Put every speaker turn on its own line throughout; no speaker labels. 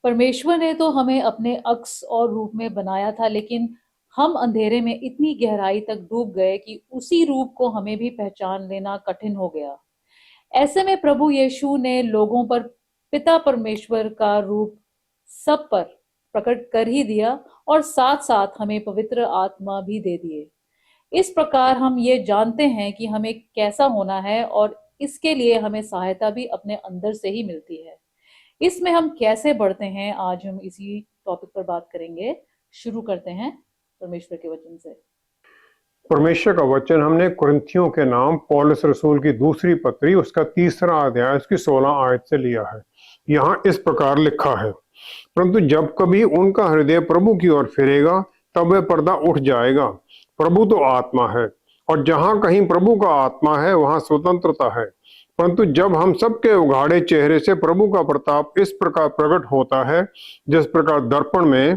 परमेश्वर ने तो हमें अपने अक्स और रूप में बनाया था, लेकिन हम अंधेरे में इतनी गहराई तक डूब गए कि उसी रूप को हमें भी पहचान लेना कठिन हो गया। ऐसे में प्रभु यीशु ने लोगों पर पिता परमेश्वर का रूप सब पर प्रकट कर ही दिया, और साथ साथ हमें पवित्र आत्मा भी दे दिए। इस प्रकार हम ये जानते हैं कि हमें कैसा होना है, और इसके लिए हमें सहायता भी अपने अंदर से ही मिलती है। इसमें हम कैसे बढ़ते हैं, आज हम इसी टॉपिक पर बात करेंगे। शुरू करते हैं परमेश्वर के वचन से।
परमेश्वर का वचन हमने कुरिन्थियों के नाम पौलुस रसूल की दूसरी पत्री उसका 3रा अध्याय उसकी 16 आयत से लिया है। यहाँ इस प्रकार लिखा है, परंतु जब कभी उनका हृदय प्रभु की ओर फिरेगा तब वह पर्दा उठ जाएगा। प्रभु तो आत्मा है, और जहाँ कहीं प्रभु का आत्मा है वहाँ स्वतंत्रता है। परंतु जब हम सबके उघाड़े चेहरे से प्रभु का प्रताप इस प्रकार प्रकट होता है जिस प्रकार दर्पण में,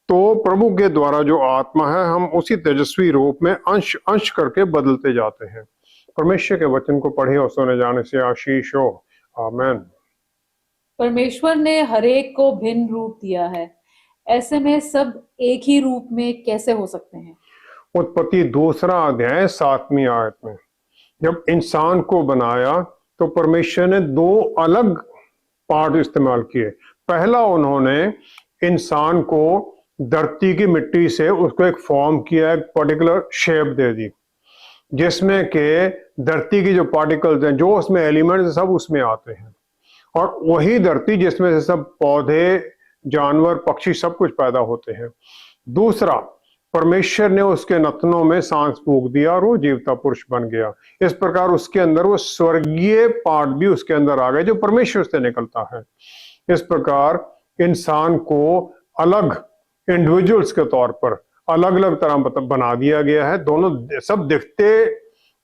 तो प्रभु के द्वारा जो आत्मा है हम उसी तेजस्वी रूप में अंश अंश करके बदलते जाते हैं। परमेश्वर के वचन को पढ़े और सुने जाने से आशीष हो। आमीन।
परमेश्वर ने हरेक को भिन्न रूप दिया है, ऐसे में सब एक ही रूप में कैसे हो सकते हैं?
उत्पत्ति 2रा अध्याय 7वीं आयत में, जब इंसान को बनाया तो परमेश्वर ने 2 अलग पार्ट इस्तेमाल किए। पहला, उन्होंने इंसान को धरती की मिट्टी से उसको एक फॉर्म किया, एक पर्टिकुलर शेप दे दी, जिसमें के धरती की जो पार्टिकल्स हैं, जो उसमें एलिमेंट्स सब उसमें आते हैं, और वही धरती जिसमें से सब पौधे, जानवर, पक्षी सब कुछ पैदा होते हैं। दूसरा, परमेश्वर ने उसके नथनों में सांस फूंक दिया और वो जीवता पुरुष बन गया। इस प्रकार उसके अंदर वो स्वर्गीय पार्ट भी उसके अंदर आ गए जो परमेश्वर से निकलता है। इस प्रकार इंसान को अलग इंडिविजुअल्स के तौर पर अलग अलग तरह बना दिया गया है। दोनों सब दिखते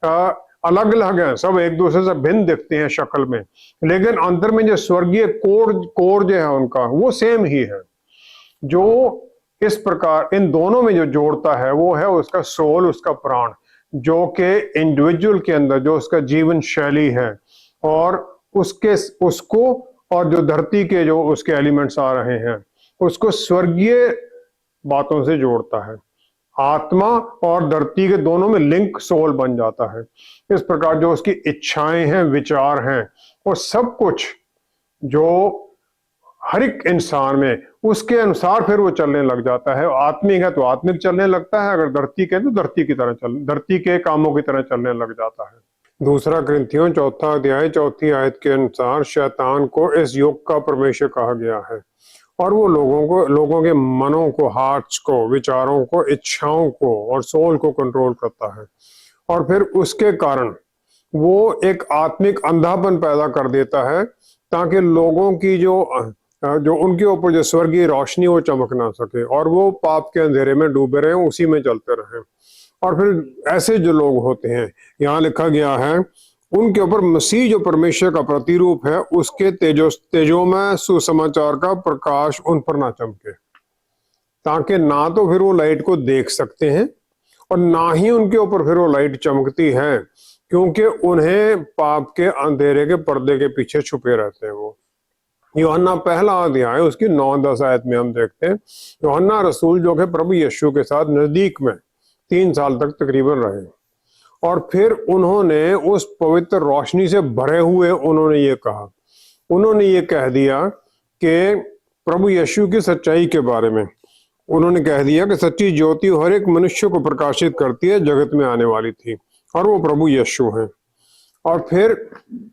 अलग अलग हैं, सब एक दूसरे से भिन्न दिखते हैं शक्ल में, लेकिन अंदर में जो स्वर्गीय कोर जो है उनका वो सेम ही है। जो इस प्रकार इन दोनों में जो जोड़ता है वो है उसका सोल, उसका प्राण, जो कि इंडिविजुअल के अंदर जो उसका जीवन शैली है, और उसको और जो धरती के जो उसके एलिमेंट्स आ रहे हैं उसको स्वर्गीय बातों से जोड़ता है। आत्मा और धरती के दोनों में लिंक सोल बन जाता है। इस प्रकार जो उसकी इच्छाएं हैं, विचार हैं, और सब कुछ जो हर एक इंसान में उसके अनुसार फिर वो चलने लग जाता है। आत्मिक है तो आत्मिक चलने लगता है, अगर धरती के तो धरती के कामों की तरह चलने लग जाता है। 2 कुरिन्थियों 4 अध्याय 4 आयत के अनुसार शैतान को इस युग का परमेश्वर कहा गया है, और वो लोगों के मनों को, हार्ट्स को, विचारों को, इच्छाओं को और सोल को कंट्रोल करता है, और फिर उसके कारण वो एक आत्मिक अंधापन पैदा कर देता है ताकि लोगों की जो उनके ऊपर जो स्वर्गीय रोशनी वो चमक ना सके, और वो पाप के अंधेरे में डूबे रहे, उसी में चलते रहे। और फिर ऐसे जो लोग होते हैं, यहाँ लिखा गया है, उनके ऊपर मसीह जो परमेश्वर का प्रतिरूप है उसके तेजोमय सुसमाचार का प्रकाश उन पर ना चमके, ताकि ना तो फिर वो लाइट को देख सकते हैं और ना ही उनके ऊपर फिर वो लाइट चमकती है, क्योंकि उन्हें पाप के अंधेरे के पर्दे के पीछे छुपे रहते हैं। वो यूहन्ना 1 अध्याय उसकी 9-10 आयत में हम देखते हैं, यूहन्ना रसूल जो कि प्रभु यीशु के साथ नजदीक में 3 साल तक तकरीबन रहे, और फिर उन्होंने उस पवित्र रोशनी से भरे हुए उन्होंने ये कह दिया कि प्रभु यीशु की सच्चाई के बारे में उन्होंने कह दिया कि सच्ची ज्योति हर एक मनुष्य को प्रकाशित करती है, जगत में आने वाली थी, और वो प्रभु यीशु हैं। और फिर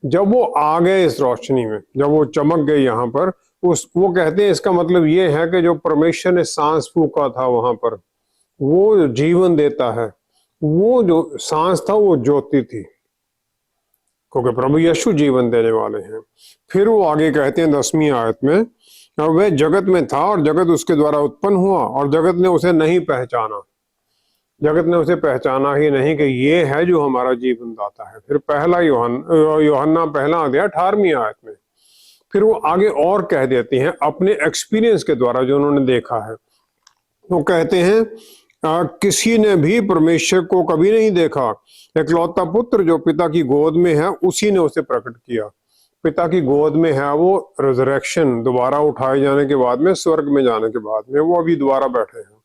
जब वो आ गए इस रोशनी में, जब वो चमक गए यहाँ पर, वो कहते हैं इसका मतलब ये है कि जो परमेश्वर ने सांस फूंका था वहां पर, वो जीवन देता है, वो जो सांस था वो ज्योति थी, क्योंकि प्रभु यीशु जीवन देने वाले हैं। फिर वो आगे कहते हैं 10वीं आयत में, और वह जगत में था और जगत उसके द्वारा उत्पन्न हुआ और जगत ने उसे नहीं पहचाना। जगत ने उसे पहचाना ही नहीं कि ये है जो हमारा जीवन दाता है। फिर यूहन्ना 1 अध्याय 18वीं आयत में फिर वो आगे और कह देती हैं अपने एक्सपीरियंस के द्वारा जो उन्होंने देखा है। वो कहते हैं किसी ने भी परमेश्वर को कभी नहीं देखा, इकलौता पुत्र जो पिता की गोद में है उसी ने उसे प्रकट किया। पिता की गोद में है, वो रिजरेक्शन, दोबारा उठाए जाने के बाद में, स्वर्ग में जाने के बाद में वो अभी दोबारा बैठे हैं।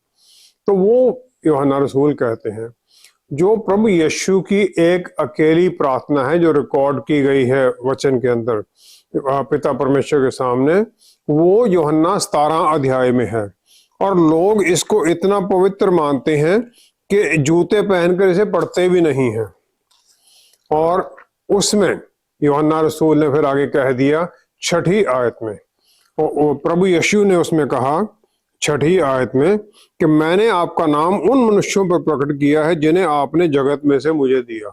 तो वो यूहन्ना रसूल कहते हैं जो प्रभु यीशु की एक अकेली प्रार्थना है जो रिकॉर्ड की गई है वचन के अंदर पिता परमेश्वर के सामने, वो यूहन्ना 17 अध्याय में है। और लोग इसको इतना पवित्र मानते हैं कि जूते पहनकर इसे पढ़ते भी नहीं हैं। और उसमें यूहन्ना रसूल ने फिर आगे कह दिया 6ठी आयत में, प्रभु यीशु ने उसमें कहा 6ठी आयत में कि मैंने आपका नाम उन मनुष्यों पर प्रकट किया है जिन्हें आपने जगत में से मुझे दिया।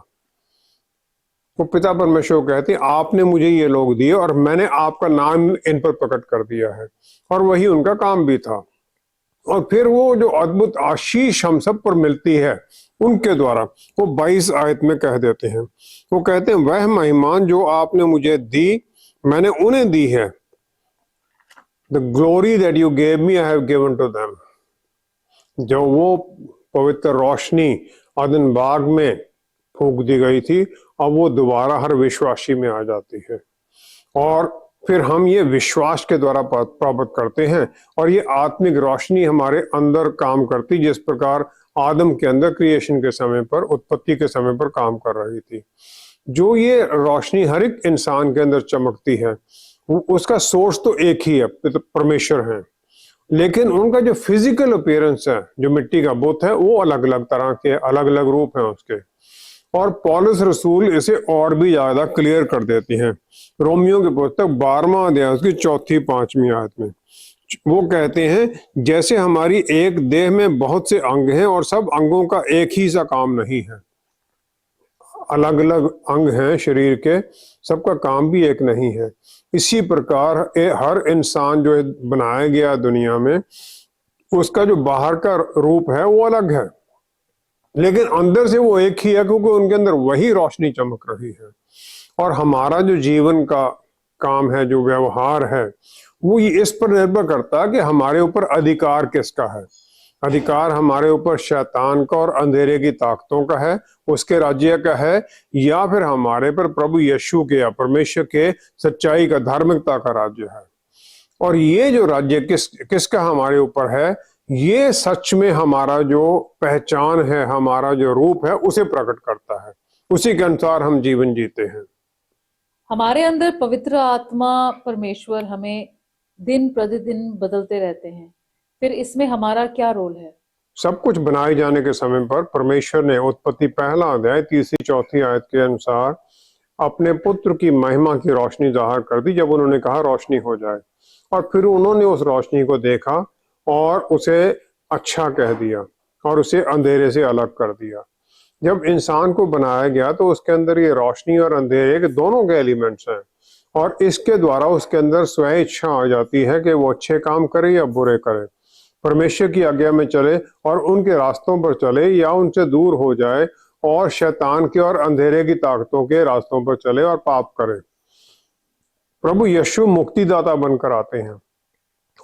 वो पिता परमेश्वर कहते हैं आपने मुझे ये लोग दिए और मैंने आपका नाम इन पर प्रकट कर दिया है, और वही उनका काम भी था। और फिर वो जो अद्भुत आशीष हम सब पर मिलती है उनके द्वारा, वो 22 आयत में कह देते हैं। वो कहते हैं वह महिमान जो आपने मुझे दी मैंने उन्हें दी है, The glory that you gave me I have given to them। जो वो पवित्र रोशनी अदन बाग में फूंक दी गई थी, अब वो दोबारा हर विश्वासी में आ जाती है, और फिर हम ये विश्वास के द्वारा प्राप्त करते हैं। और ये आत्मिक रोशनी हमारे अंदर काम करती, जिस प्रकार आदम के अंदर क्रिएशन के समय पर, उत्पत्ति के समय पर काम कर रही थी। जो ये रोशनी हर एक इंसान के अंदर चमकती है, उसका सोर्स तो एक ही है, तो परमेश्वर है, लेकिन उनका जो फिजिकल अपीयरेंस है, जो मिट्टी का बुत है, वो अलग अलग तरह के, अलग अलग रूप हैं उसके। और पौलुस रसूल इसे और भी ज्यादा क्लियर कर देती हैं रोमियो की पुस्तक 12वां अध्याय उसकी 4-5वीं आयत में। वो कहते हैं जैसे हमारी एक देह में बहुत से अंग हैं और सब अंगों का एक ही सा काम नहीं है, अलग अलग अंग हैं शरीर के, सबका काम भी एक नहीं है। इसी प्रकार हर इंसान जो बनाया गया दुनिया में, उसका जो बाहर का रूप है वो अलग है, लेकिन अंदर से वो एक ही है, क्योंकि उनके अंदर वही रोशनी चमक रही है। और हमारा जो जीवन का काम है, जो व्यवहार है, वो इस पर निर्भर करता है कि हमारे ऊपर अधिकार किसका है। अधिकार हमारे ऊपर शैतान का और अंधेरे की ताकतों का है, उसके राज्य का है, या फिर हमारे पर प्रभु यीशु के या परमेश्वर के सच्चाई का, धार्मिकता का राज्य है। और ये जो राज्य किसका हमारे ऊपर है, ये सच में हमारा जो पहचान है, हमारा जो रूप है, उसे प्रकट करता है। उसी के अनुसार हम जीवन जीते हैं।
हमारे अंदर पवित्र आत्मा परमेश्वर हमें दिन प्रतिदिन बदलते रहते हैं, फिर इसमें हमारा क्या रोल है?
सब कुछ बनाए जाने के समय पर परमेश्वर ने उत्पत्ति 1 अध्याय 3-4 आयत के अनुसार अपने पुत्र की महिमा की रोशनी जाहिर कर दी, जब उन्होंने कहा रोशनी हो जाए। और फिर उन्होंने उस रोशनी को देखा और उसे अच्छा कह दिया और उसे अंधेरे से अलग कर दिया। जब इंसान को बनाया गया तो उसके अंदर ये रोशनी और अंधेरे के दोनों के एलिमेंट्स हैं, और इसके द्वारा उसके अंदर स्व इच्छा आ जाती है कि वो अच्छे काम करे या बुरे करे, परमेश्वर की आज्ञा में चले और उनके रास्तों पर चले, या उनसे दूर हो जाए और शैतान के और अंधेरे की ताकतों के रास्तों पर चले और पाप करे। प्रभु यीशु मुक्तिदाता बनकर आते हैं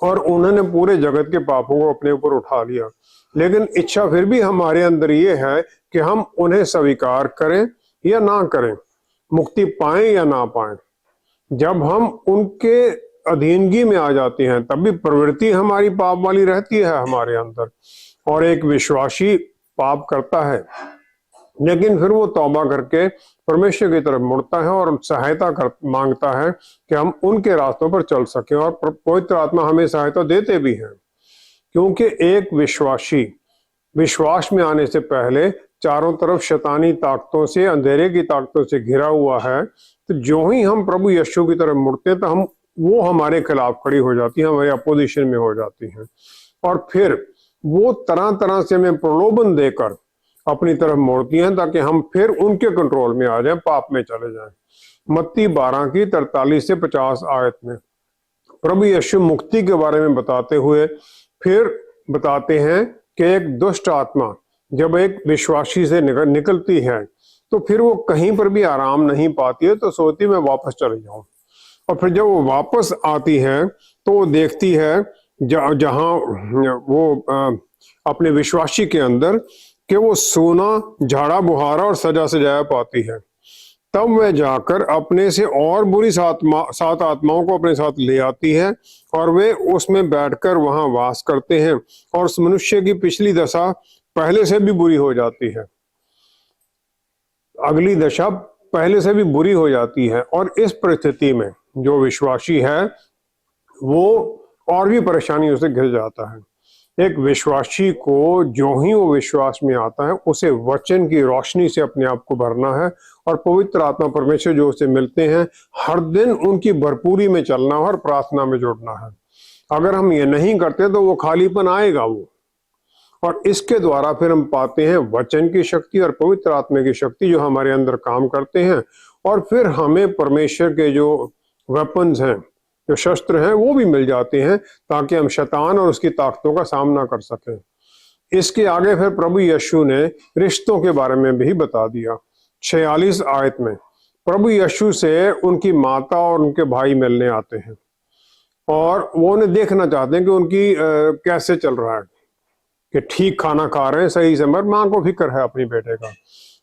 और उन्होंने पूरे जगत के पापों को अपने ऊपर उठा लिया, लेकिन इच्छा फिर भी हमारे अंदर ये है कि हम उन्हें स्वीकार करें या ना करें, मुक्ति पाएं या ना पाएं। जब हम उनके अधीनगी में आ जाते हैं, तब भी प्रवृत्ति हमारी पाप वाली रहती है हमारे अंदर, और एक विश्वासी पाप करता है, लेकिन फिर वो तौबा करके परमेश्वर की तरफ मुड़ता है और सहायता मांगता है कि हम उनके रास्तों पर चल सकें। और पवित्र आत्मा हमें सहायता देते भी हैं, क्योंकि एक विश्वासी विश्वास में आने से पहले चारों तरफ शैतानी ताकतों से, अंधेरे की ताकतों से घिरा हुआ है। तो जो ही हम प्रभु यीशु की तरफ मुड़ते हैं, तो वो हमारे खिलाफ खड़ी हो जाती है, हमारे अपोजिशन में हो जाती है, और फिर वो तरह तरह से हमें प्रलोभन देकर अपनी तरफ मोड़ती हैं, ताकि हम फिर उनके कंट्रोल में आ जाएं, पाप में चले जाएं। मत्ती 12 की 43 से 50 आयत में प्रभु यीशु मुक्ति के बारे में बताते हुए फिर बताते हैं कि एक दुष्ट आत्मा जब एक विश्वासी से निकलती है, तो फिर वो कहीं पर भी आराम नहीं पाती है, तो सोचती मैं वापस चले जाऊं। और फिर जब वो वापस आती है तो वो देखती है जहां वो अपने विश्वासी के अंदर कि वो सोना, झाड़ा बुहारा और सजा सजाया पाती है। तब वह जाकर अपने से और बुरी सात आत्माओं को अपने साथ ले आती है और वे उसमें बैठकर वहां वास करते हैं और उस मनुष्य की पिछली दशा पहले से भी बुरी हो जाती है। अगली दशा पहले से भी बुरी हो जाती है और इस परिस्थिति में जो विश्वासी है वो और भी परेशानियों से घिर जाता है। एक विश्वासी को जो ही वो विश्वास में आता है उसे वचन की रोशनी से अपने आप को भरना है और पवित्र आत्मा परमेश्वर जो उसे मिलते हैं हर दिन उनकी भरपूरी में चलना और प्रार्थना में जुड़ना है। अगर हम ये नहीं करते तो वो खालीपन आएगा वो, और इसके द्वारा फिर हम पाते हैं वचन की शक्ति और पवित्र आत्मा की शक्ति जो हमारे अंदर काम करते हैं और फिर हमें परमेश्वर के जो वेपन्स हैं, जो शस्त्र हैं, वो भी मिल जाते हैं ताकि हम शैतान और उसकी ताकतों का सामना कर सकें। इसके आगे फिर प्रभु यीशु ने रिश्तों के बारे में भी बता दिया। 46 आयत में प्रभु यीशु से उनकी माता और उनके भाई मिलने आते हैं और वो उन्हें देखना चाहते हैं कि उनकी कैसे चल रहा है, कि ठीक खाना खा रहे हैं, सही समय मां को फिक्र है अपनी बेटे का।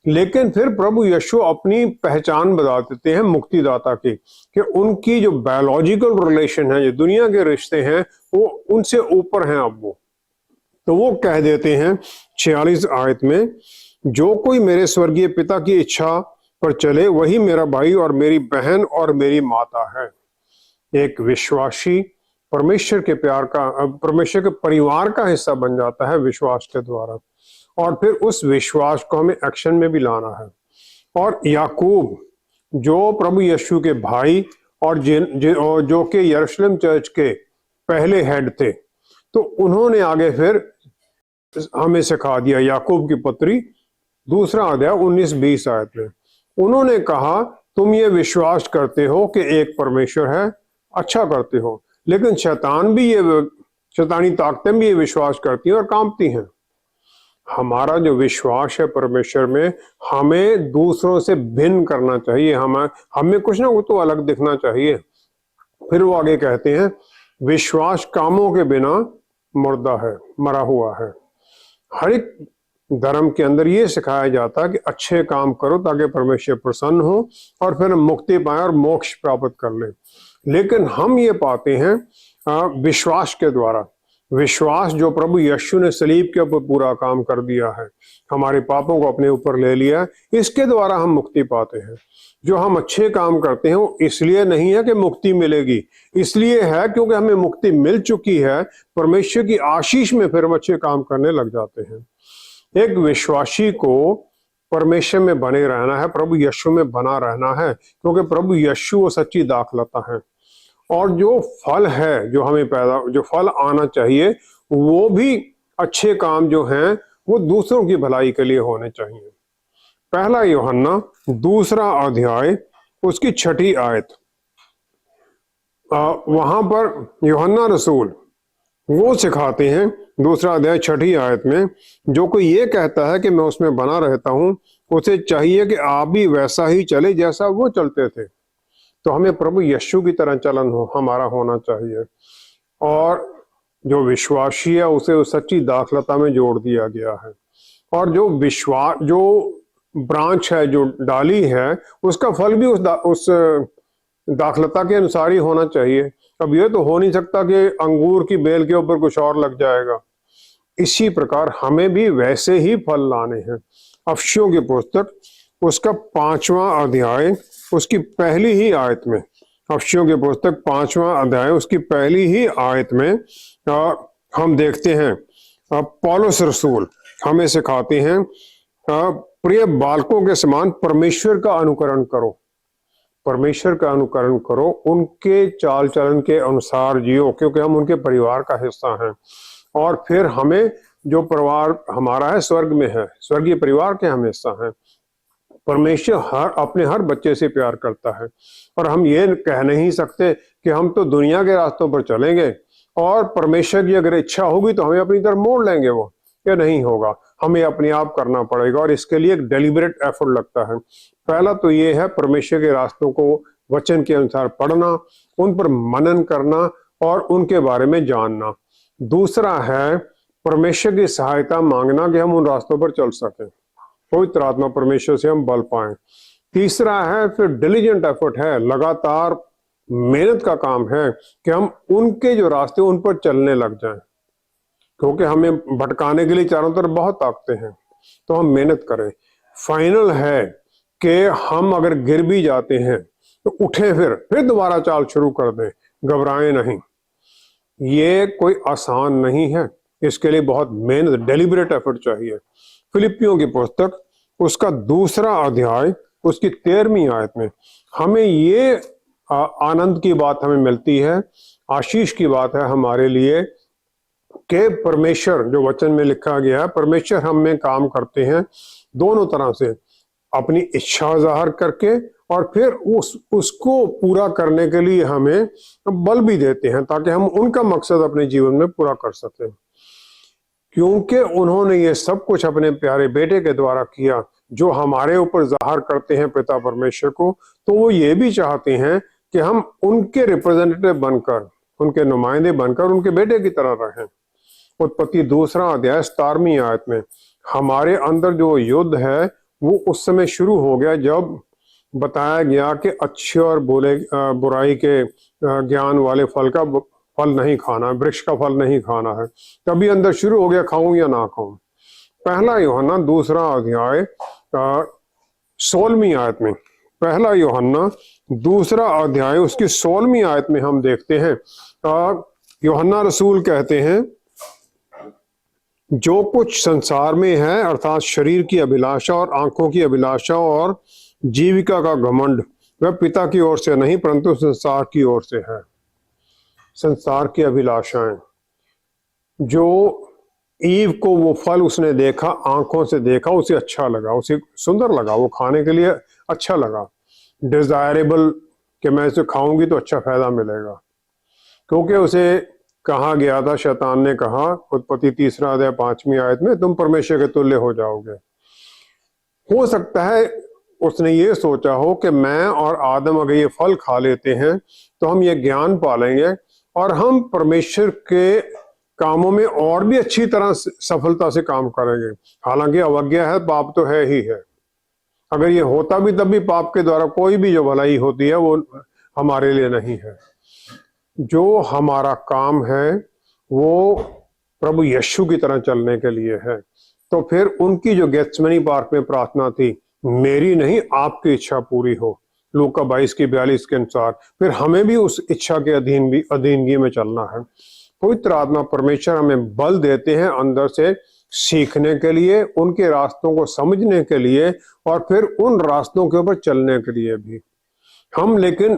लेकिन फिर प्रभु यीशु अपनी पहचान बता देते हैं मुक्तिदाता की, कि उनकी जो बायोलॉजिकल रिलेशन है, जो दुनिया के रिश्ते हैं, वो उनसे ऊपर हैं अब वो। तो वो कह देते हैं 46 आयत में, जो कोई मेरे स्वर्गीय पिता की इच्छा पर चले वही मेरा भाई और मेरी बहन और मेरी माता है। एक विश्वासी परमेश्वर के प्यार का, परमेश्वर के परिवार का हिस्सा बन जाता है विश्वास के द्वारा, और फिर उस विश्वास को हमें एक्शन में भी लाना है। और याकूब जो प्रभु यीशु के भाई और जो कि यरूशलेम चर्च के पहले हेड थे, तो उन्होंने आगे फिर हमें सिखा दिया। याकूब की पत्री 2 अध्याय 19-20 आयत में उन्होंने कहा, तुम ये विश्वास करते हो कि एक परमेश्वर है, अच्छा करते हो, लेकिन शैतानी ताकतें भी ये विश्वास करती हैं और कांपती हैं। हमारा जो विश्वास है परमेश्वर में, हमें दूसरों से भिन्न करना चाहिए, हमें कुछ ना कुछ तो अलग दिखना चाहिए। फिर वो आगे कहते हैं, विश्वास कामों के बिना मुर्दा है, मरा हुआ है। हर एक धर्म के अंदर ये सिखाया जाता है कि अच्छे काम करो ताकि परमेश्वर प्रसन्न हो और फिर हम मुक्ति पाए और मोक्ष प्राप्त कर लें। लेकिन हम ये पाते हैं विश्वास के द्वारा, विश्वास जो प्रभु यीशु ने सलीब के ऊपर पूरा काम कर दिया है, हमारे पापों को अपने ऊपर ले लिया, इसके द्वारा हम मुक्ति पाते हैं। जो हम अच्छे काम करते हैं वो इसलिए नहीं है कि मुक्ति मिलेगी, इसलिए है क्योंकि हमें मुक्ति मिल चुकी है। परमेश्वर की आशीष में फिर हम अच्छे काम करने लग जाते हैं। एक विश्वासी को परमेश्वर में बने रहना है, प्रभु यीशु में बना रहना है, क्योंकि प्रभु यीशु वो सच्ची दाखलता है। और जो फल है, जो फल आना चाहिए, वो भी अच्छे काम जो हैं वो दूसरों की भलाई के लिए होने चाहिए। पहला यूहन्ना 2 अध्याय उसकी 6 आयत, वहां पर यूहन्ना रसूल वो सिखाते हैं 2 अध्याय 6 आयत में, जो कोई ये कहता है कि मैं उसमें बना रहता हूं, उसे चाहिए कि आप भी वैसा ही चले जैसा वो चलते थे। तो हमें प्रभु यीशु की तरह चलन हमारा होना चाहिए, और जो विश्वासी है उसे उस सच्ची दाखलता में जोड़ दिया गया है। और जो ब्रांच है, जो डाली है, उसका फल भी उस दाखलता के अनुसार ही होना चाहिए। अब ये तो हो नहीं सकता कि अंगूर की बेल के ऊपर कुछ और लग जाएगा। इसी प्रकार हमें भी वैसे ही फल लाने हैं। अफसियों की पुस्तक उसका 5वां अध्याय उसकी पहली ही आयत में, अफसियों की पुस्तक 5वां अध्याय उसकी पहली ही आयत में हम देखते हैं पौलुस रसूल हमें सिखाते हैं, प्रिय बालकों के समान परमेश्वर का अनुकरण करो, परमेश्वर का अनुकरण करो, उनके चाल चलन के अनुसार जियो, क्योंकि हम उनके परिवार का हिस्सा हैं। और फिर हमें जो परिवार हमारा है स्वर्ग में है, स्वर्गीय परिवार के हम हिस्सा हैं। परमेश्वर अपने हर बच्चे से प्यार करता है, और हम ये कह नहीं सकते कि हम तो दुनिया के रास्तों पर चलेंगे और परमेश्वर की अगर इच्छा होगी तो हमें अपनी तरफ मोड़ लेंगे, वो ये नहीं होगा। हमें अपने आप करना पड़ेगा, और इसके लिए एक डेलिबरेट एफर्ट लगता है। पहला तो ये है परमेश्वर के रास्तों को वचन के अनुसार पढ़ना, उन पर मनन करना और उनके बारे में जानना। दूसरा है परमेश्वर की सहायता मांगना कि हम उन रास्तों पर चल सकें, पवित्र आत्मा परमेश्वर से हम बल पाएं। तीसरा है फिर डिलीजेंट एफर्ट है, लगातार मेहनत का काम है कि हम उनके जो रास्ते उन पर चलने लग जाएं, क्योंकि हमें भटकाने के लिए चारों तरफ बहुत ताकतें हैं, तो हम मेहनत करें। फाइनल है कि हम अगर गिर भी जाते हैं तो उठे, फिर दोबारा चाल शुरू कर दें, घबराएं नहीं। ये कोई आसान नहीं है, इसके लिए बहुत मेहनत, डेलिबरेट एफर्ट चाहिए। फिलिपियों की पुस्तक उसका 2 अध्याय उसकी 13वीं आयत में हमें ये आनंद की बात हमें मिलती है, आशीष की बात है हमारे लिए कि परमेश्वर, जो वचन में लिखा गया है, परमेश्वर हम में काम करते हैं दोनों तरह से, अपनी इच्छा जाहिर करके और फिर उसको पूरा करने के लिए हमें बल भी देते हैं ताकि हम उनका मकसद अपने जीवन में पूरा कर सकें। क्योंकि उन्होंने ये सब कुछ अपने प्यारे बेटे के द्वारा किया, जो हमारे ऊपर जाहिर करते हैं पिता परमेश्वर को, तो वो ये भी चाहते हैं कि हम उनके रिप्रेजेंटेटिव बनकर, उनके नुमाइंदे बनकर उनके बेटे की तरह रहें। उत्पत्ति 2 अध्याय 17वीं आयत में हमारे अंदर जो युद्ध है वो उस समय शुरू हो गया जब बताया गया कि अच्छे और बुराई के ज्ञान वाले फल का फल नहीं खाना, वृक्ष का फल नहीं खाना है। तभी अंदर शुरू हो गया, खाऊं या ना खाऊं। पहला यूहन्ना 2 अध्याय 16वीं आयत में, पहला यूहन्ना 2 अध्याय उसकी 16वीं आयत में हम देखते हैं, यूहन्ना रसूल कहते हैं, जो कुछ संसार में है अर्थात शरीर की अभिलाषा और आंखों की अभिलाषा और जीविका का घमंड, वह पिता की ओर से नहीं परंतु संसार की ओर से है। संसार की अभिलाषाएं, जो ईव को वो फल उसने देखा, आंखों से देखा, उसे अच्छा लगा, उसे सुंदर लगा, वो खाने के लिए अच्छा लगा, डिजायरेबल, कि मैं इसे खाऊंगी तो अच्छा फायदा मिलेगा। क्योंकि उसे कहा गया था, शैतान ने कहा, उत्पत्ति 3 अध्याय 5वीं आयत में, तुम परमेश्वर के तुल्य हो जाओगे। हो सकता है उसने ये सोचा हो कि मैं और आदम अगर ये फल खा लेते हैं तो हम ये ज्ञान पालेंगे और हम परमेश्वर के कामों में और भी अच्छी तरह सफलता से काम करेंगे। हालांकि अवज्ञा है, पाप तो है ही है। अगर ये होता भी तब भी पाप के द्वारा कोई भी जो भलाई होती है वो हमारे लिए नहीं है। जो हमारा काम है वो प्रभु यीशु की तरह चलने के लिए है। तो फिर उनकी जो गेत्सेमनी पार्क में प्रार्थना थी, मेरी नहीं आपकी इच्छा पूरी हो, लूका 22:42 के अनुसार, फिर हमें भी उस इच्छा के अधीनगी में चलना है। पवित्र आत्मा परमेश्वर हमें बल देते हैं अंदर से सीखने के लिए, उनके रास्तों को समझने के लिए और फिर उन रास्तों के ऊपर चलने के लिए भी। हम लेकिन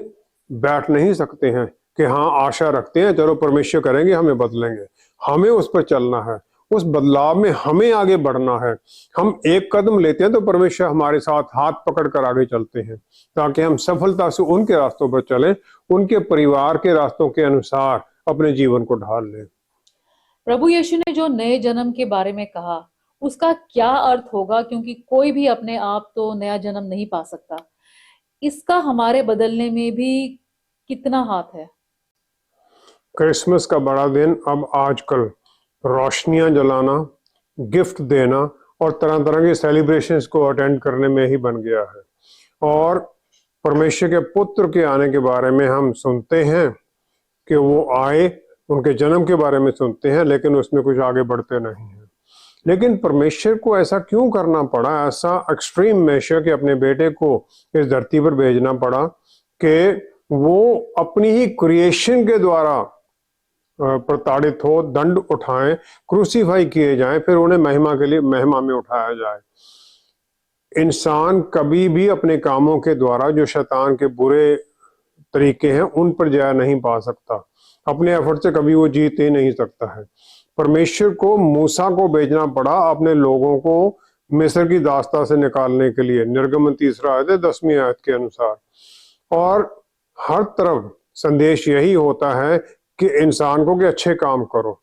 बैठ नहीं सकते हैं कि हाँ आशा रखते हैं चलो परमेश्वर करेंगे, हमें बदलेंगे। हमें उस पर चलना है, उस बदलाव में हमें आगे बढ़ना है। हम एक कदम लेते हैं तो परमेश्वर हमारे साथ हाथ पकड़ कर आगे चलते हैं ताकि हम सफलता से उनके रास्तों पर चलें, उनके परिवार के रास्तों के अनुसार अपने जीवन को ढाल लें।
प्रभु यीशु ने जो नए जन्म के बारे में कहा उसका क्या अर्थ होगा, क्योंकि कोई भी अपने आप तो नया जन्म नहीं पा सकता। इसका हमारे बदलने में भी कितना हाथ है?
क्रिसमस का बड़ा दिन अब आजकल रोशनियां जलाना, गिफ्ट देना और तरह तरह के सेलिब्रेशंस को अटेंड करने में ही बन गया है। और परमेश्वर के पुत्र के आने के बारे में हम सुनते हैं कि वो आए, उनके जन्म के बारे में सुनते हैं, लेकिन उसमें कुछ आगे बढ़ते नहीं हैं। लेकिन परमेश्वर को ऐसा क्यों करना पड़ा, ऐसा एक्सट्रीम मेजर कि अपने बेटे को इस धरती पर भेजना पड़ा कि वो अपनी ही क्रिएशन के द्वारा प्रताड़ित हो, दंड उठाएं, क्रूसीफाई किए जाएं, फिर उन्हें महिमा के लिए महिमा में उठाया जाए। इंसान कभी भी अपने कामों के द्वारा जो शैतान के बुरे तरीके हैं उन पर जय नहीं पा सकता, अपने एफर्ट से कभी वो जीत ही नहीं सकता है। परमेश्वर को मूसा को भेजना पड़ा अपने लोगों को मिस्र की दास्ता से निकालने के लिए, निर्गमन 3 अध्याय 10वीं आयत के अनुसार। और हर तरफ संदेश यही होता है कि इंसान को कि अच्छे काम करो,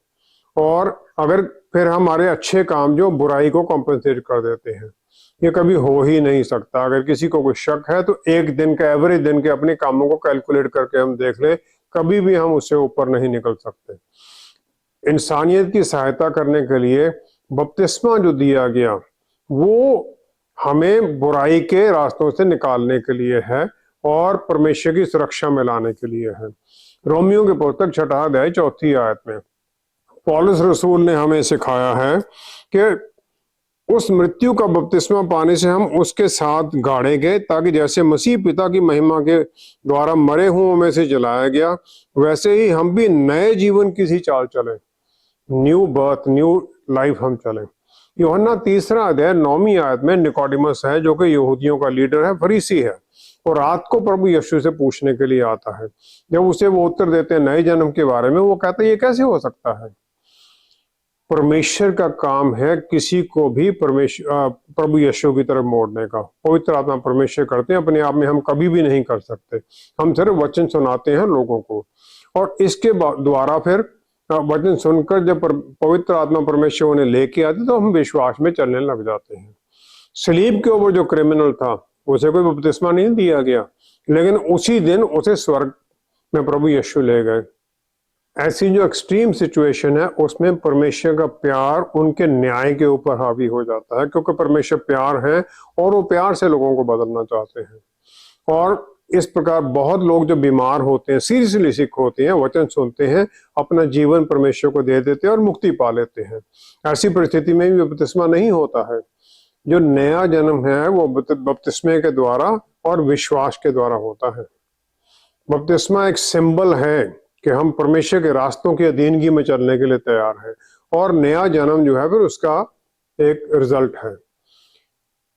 और अगर फिर हमारे अच्छे काम जो बुराई को कॉम्पेंसेट कर देते हैं। ये कभी हो ही नहीं सकता। अगर किसी को कोई शक है तो एक दिन का, एवरेज दिन के अपने कामों को कैलकुलेट करके हम देख लें, कभी भी हम उससे ऊपर नहीं निकल सकते। इंसानियत की सहायता करने के लिए बपतिस्मा जो दिया गया वो हमें बुराई के रास्तों से निकालने के लिए है और परमेश्वर की सुरक्षा में लाने के लिए है। रोमियो के पुस्तक 6 अध्याय 4 आयत में पौलुस रसूल ने हमें सिखाया है कि उस मृत्यु का बपतिस्मा पाने से हम उसके साथ गाड़े गए, ताकि जैसे मसीह पिता की महिमा के द्वारा मरे हुओं में से जलाया गया, वैसे ही हम भी नए जीवन की सी चाल चले, न्यू बर्थ, न्यू लाइफ हम चले। यूहन्ना 3 अध्याय 9 आयत में निकोडिमस है, जो कि यहूदियों का लीडर है, फरीसी है, और रात को प्रभु यीशु से पूछने के लिए आता है। जब उसे वो उत्तर देते हैं नए जन्म के बारे में, वो कहता है ये कैसे हो सकता है। परमेश्वर का काम है किसी को भी प्रभु यीशु की तरफ मोड़ने का। पवित्र आत्मा परमेश्वर करते हैं, अपने आप में हम कभी भी नहीं कर सकते। हम सिर्फ वचन सुनाते हैं लोगों को, और इसके द्वारा फिर वचन सुनकर जब पवित्र आत्मा परमेश्वर उन्हें लेके आते तो हम विश्वास में चलने लग जाते हैं। सलीब के ऊपर जो क्रिमिनल था उसे कोई बपतिस्मा नहीं दिया गया, लेकिन उसी दिन उसे स्वर्ग में प्रभु यीशु ले गए। ऐसी जो एक्सट्रीम सिचुएशन है उसमें परमेश्वर का प्यार उनके न्याय के ऊपर हावी हो जाता है, क्योंकि परमेश्वर प्यार है और वो प्यार से लोगों को बदलना चाहते हैं। और इस प्रकार बहुत लोग जो बीमार होते हैं, सीरियसली सिक होते हैं, वचन सुनते हैं, अपना जीवन परमेश्वर को दे देते हैं और मुक्ति पा लेते हैं। ऐसी परिस्थिति में भी बपतिस्मा नहीं होता है। जो नया जन्म है वो बपतिस्मे के द्वारा और विश्वास के द्वारा होता है। बपतिस्मा एक सिंबल है कि हम परमेश्वर के रास्तों की अधीनगी में चलने के लिए तैयार हैं, और नया जन्म जो है फिर उसका एक रिजल्ट है।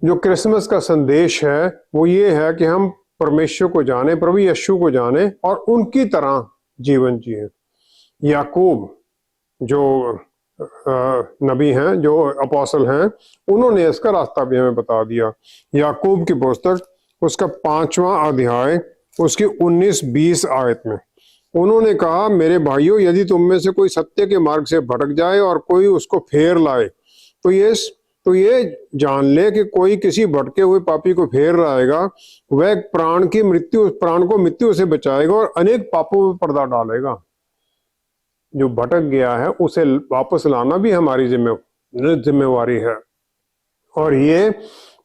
जो क्रिसमस का संदेश है वो ये है कि हम परमेश्वर को जाने, प्रभु यीशु को जाने और उनकी तरह जीवन जिए। याकूब जो नबी हैं, जो अपोस्टल हैं, उन्होंने इसका रास्ता भी हमें बता दिया। याकूब की पुस्तक उसका 5वां अध्याय उसकी 19-20 आयत में उन्होंने कहा, मेरे भाइयों, यदि तुम में से कोई सत्य के मार्ग से भटक जाए और कोई उसको फेर लाए, तो ये जान ले कि कोई किसी भटके हुए पापी को फेर लाएगा, वह प्राण को मृत्यु से बचाएगा और अनेक पापों में पर्दा डालेगा। जो भटक गया है उसे वापस लाना भी हमारी जिम्मेवारी है। और ये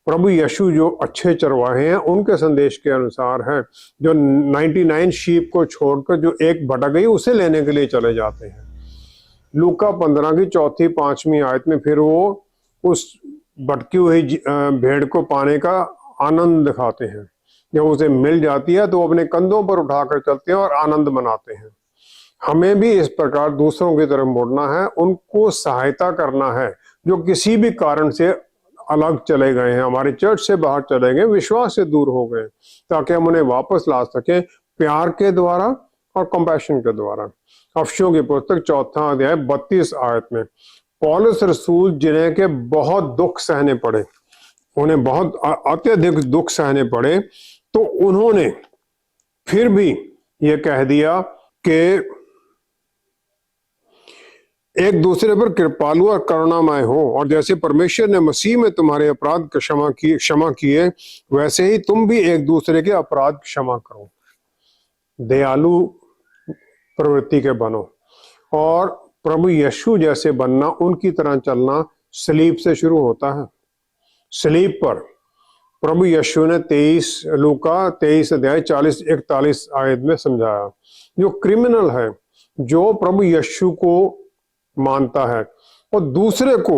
प्रभु यीशु जो अच्छे चरवाहे हैं उनके संदेश के अनुसार है, जो 99 शीप को छोड़कर जो एक भटक गई उसे लेने के लिए चले जाते हैं। लूका 15 की 4-5 आयत में फिर वो उस भटकी हुई भेड़ को पाने का आनंद दिखाते हैं। जब उसे मिल जाती है तो अपने कंधों पर उठाकर चलते हैं और आनंद मनाते हैं। हमें भी इस प्रकार दूसरों की तरफ मुड़ना है, उनको सहायता करना है जो किसी भी कारण से अलग चले गए हैं, हमारे चर्च से बाहर चले गए, विश्वास से दूर हो गए, ताकि हम उन्हें वापस ला सकें प्यार के द्वारा और कंपैशन के द्वारा। अफसों की पुस्तक 4 अध्याय 32 आयत में पौलुस रसूल, जिन्हें के बहुत दुख सहने पड़े, उन्हें बहुत अत्यधिक दुख सहने पड़े, तो उन्होंने फिर भी ये कह दिया कि एक दूसरे पर कृपालु और करुणामय हो, और जैसे परमेश्वर ने मसीह में तुम्हारे अपराध क्षमा किए, वैसे ही तुम भी एक दूसरे के अपराध क्षमा करो। दयालु प्रवृत्ति के बनो, और प्रभु यीशु जैसे बनना, उनकी तरह चलना सलीब से शुरू होता है। सलीब पर प्रभु यीशु ने लूका 23 अध्याय 40-41 आयत में समझाया, जो क्रिमिनल है, जो प्रभु यीशु को मानता है और दूसरे को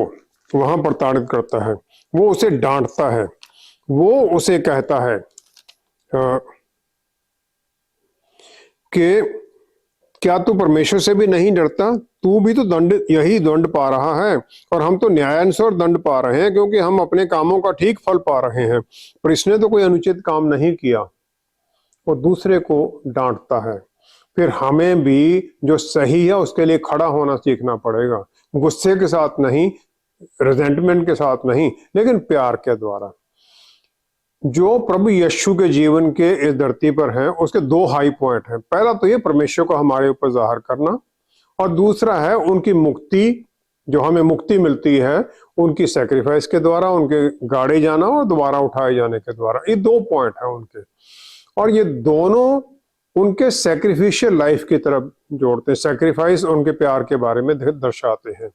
वहां प्रताड़ित करता है, वो उसे डांटता है, वो उसे कहता है कि क्या तू परमेश्वर से भी नहीं डरता? तू भी तो यही दंड पा रहा है, और हम तो न्यायानुसार दंड पा रहे हैं, क्योंकि हम अपने कामों का ठीक फल पा रहे हैं, पर इसने तो कोई अनुचित काम नहीं किया। वो दूसरे को डांटता है। फिर हमें भी जो सही है उसके लिए खड़ा होना सीखना पड़ेगा, गुस्से के साथ नहीं, रिजेंटमेंट के साथ नहीं, लेकिन प्यार के द्वारा। जो प्रभु यीशु के जीवन के इस धरती पर हैं, उसके 2 हाई पॉइंट हैं। पहला तो ये परमेश्वर को हमारे ऊपर जाहिर करना, और दूसरा है उनकी मुक्ति, जो हमें मुक्ति मिलती है उनकी सैक्रिफाइस के द्वारा, उनके गाड़े जाना और दोबारा उठाए जाने के द्वारा। ये 2 पॉइंट है उनके, और ये दोनों उनके सैक्रिफिशियल लाइफ की तरफ जोड़ते हैं। सैक्रिफाइस उनके प्यार के बारे में दर्शाते हैं,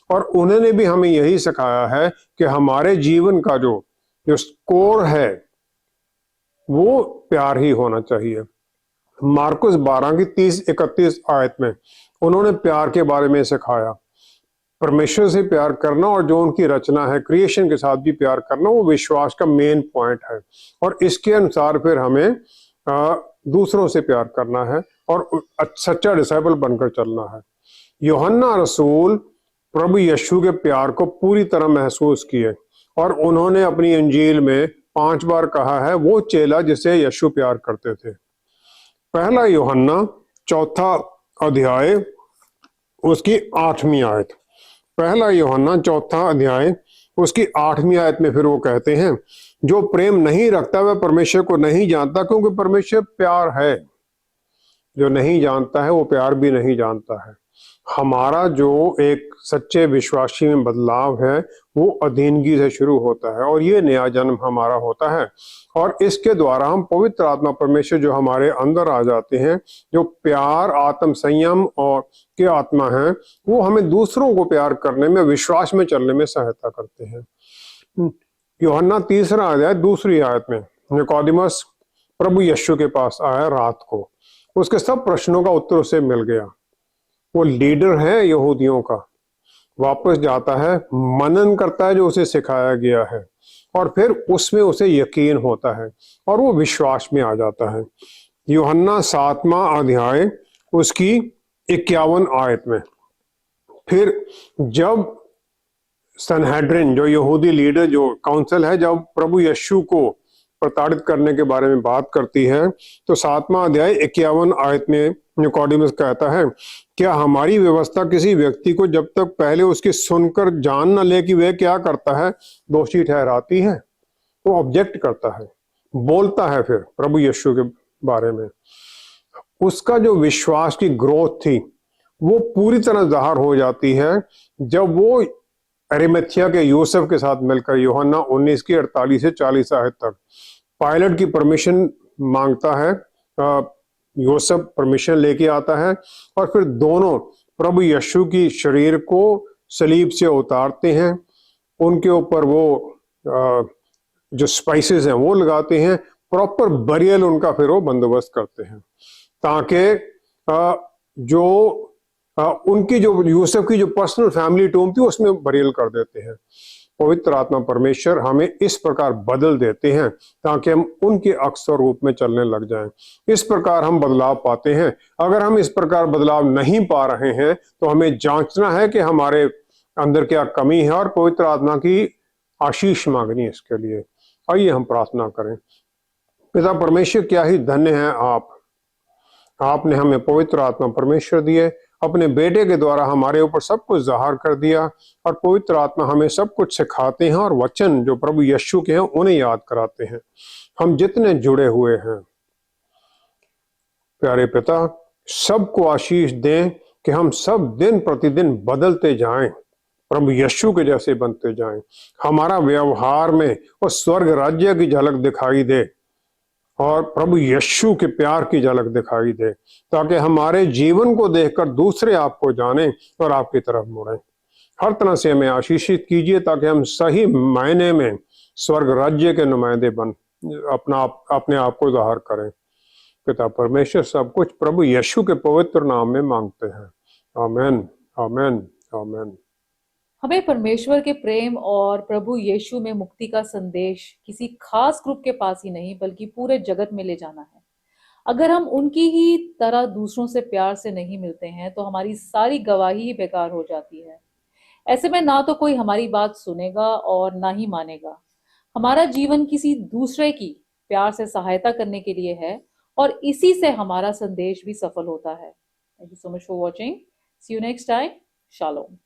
और उन्होंने भी हमें यही सिखाया है कि हमारे जीवन का जो जो स्कोर है वो प्यार ही होना चाहिए। मार्कुस 12 की 30-31 आयत में उन्होंने प्यार के बारे में सिखाया। परमेश्वर से प्यार करना और जो उनकी रचना है क्रिएशन के साथ भी प्यार करना, वो विश्वास का मेन पॉइंट है। और इसके अनुसार फिर हमें दूसरों से प्यार करना है और सच्चा डिसाइपल बनकर चलना है। यूहन्ना रसूल प्रभु यीशु के प्यार को पूरी तरह महसूस किए और उन्होंने अपनी इंजील में 5 बार कहा है वो चेला जिसे यीशु प्यार करते थे। पहला यूहन्ना 4 अध्याय उसकी 8वीं आयत। पहला यूहन्ना 4 अध्याय उसकी 8वीं आयत में फिर वो कहते हैं, जो प्रेम नहीं रखता वह परमेश्वर को नहीं जानता, क्योंकि परमेश्वर प्यार है। जो नहीं जानता है वो प्यार भी नहीं जानता है। हमारा जो एक सच्चे विश्वासी में बदलाव है वो अधीनगी से शुरू होता है और ये नया जन्म हमारा होता है। और इसके द्वारा हम पवित्र आत्मा परमेश्वर जो हमारे अंदर आ जाते हैं, जो प्यार, आत्म संयम और के आत्मा है, वो हमें दूसरों को प्यार करने में, विश्वास में चलने में सहायता करते हैं। यूहन्ना 3 अध्याय 2 आयत में निकोदेमुस प्रभु यीशु के पास आया रात को, उसके सब प्रश्नों का उत्तर उसे मिल गया। वो लीडर है यहूदियों का, वापस जाता है, मनन करता है जो उसे सिखाया गया है और फिर उसमें उसे यकीन होता है और वो विश्वास में आ जाता है। यूहन्ना 7वां अध्याय उसकी 51 आयत में फिर जब सनहेड्रिन जो यहूदी लीडर जो काउंसिल है, जब प्रभु यीशु को प्रताड़ित करने के बारे में बात करती है, तो 7वां अध्याय 51 आयत में निकोदेमुस कहता है, क्या हमारी व्यवस्था किसी व्यक्ति को जब तक पहले उसकी सुनकर जान न ले कि वह क्या करता है दोषी ठहराती है? वो ऑब्जेक्ट करता है, बोलता है फिर प्रभु यीशु के बारे में। उसका जो विश्वास की ग्रोथ थी वो पूरी तरह ज़ाहिर हो जाती है जब वो अरिमथिया के यूसुफ के साथ मिलकर, यूहन्ना 19 की 48 से 40 आयत तक, पायलट की परमिशन मांगता है। यूसुफ परमिशन लेके आता है और फिर दोनों प्रभु यीशु की शरीर को सलीब से उतारते हैं, उनके ऊपर वो जो स्पाइसेस हैं वो लगाते हैं, प्रॉपर बरियल उनका फिर वो बंदोबस्त करते हैं, ताकि जो उनकी जो यूसुफ की जो पर्सनल फैमिली टूम थी उसमें बरियल कर देते हैं। पवित्र आत्मा परमेश्वर हमें इस प्रकार बदल देते हैं ताकि हम उनके अक्स और रूप में चलने लग जाएं। इस प्रकार हम बदलाव पाते हैं। अगर हम इस प्रकार बदलाव नहीं पा रहे हैं तो हमें जांचना है कि हमारे अंदर क्या कमी है और पवित्र आत्मा की आशीष मांगनी है इसके लिए। आइए हम प्रार्थना करें। पिता परमेश्वर, क्या ही धन्य है आपने हमें पवित्र आत्मा परमेश्वर दिए, अपने बेटे के द्वारा हमारे ऊपर सब कुछ ज़ाहिर कर दिया और पवित्र आत्मा हमें सब कुछ सिखाते हैं और वचन जो प्रभु यीशु के हैं उन्हें याद कराते हैं। हम जितने जुड़े हुए हैं प्यारे पिता, सबको आशीष दें कि हम सब दिन प्रतिदिन बदलते जाएं, प्रभु यीशु के जैसे बनते जाएं, हमारा व्यवहार में उस स्वर्ग राज्य की झलक दिखाई दे और प्रभु यीशु के प्यार की झलक दिखाई दे, ताकि हमारे जीवन को देखकर दूसरे आपको जाने और आपकी तरफ मुड़ें। हर तरह से हमें आशीषित कीजिए ताकि हम सही मायने में स्वर्ग राज्य के नुमाइंदे बन अपने आप को ज़ाहिर करें। पिता परमेश्वर सब कुछ प्रभु यीशु के पवित्र नाम में मांगते हैं। आमीन, आमीन, आमीन।
हमें परमेश्वर के प्रेम और प्रभु यीशु में मुक्ति का संदेश किसी खास ग्रुप के पास ही नहीं बल्कि पूरे जगत में ले जाना है। अगर हम उनकी ही तरह दूसरों से प्यार से नहीं मिलते हैं तो हमारी सारी गवाही ही बेकार हो जाती है। ऐसे में ना तो कोई हमारी बात सुनेगा और ना ही मानेगा। हमारा जीवन किसी दूसरे की प्यार से सहायता करने के लिए है और इसी से हमारा संदेश भी सफल होता है। Thank you so much for watching. See you next time. Shalom.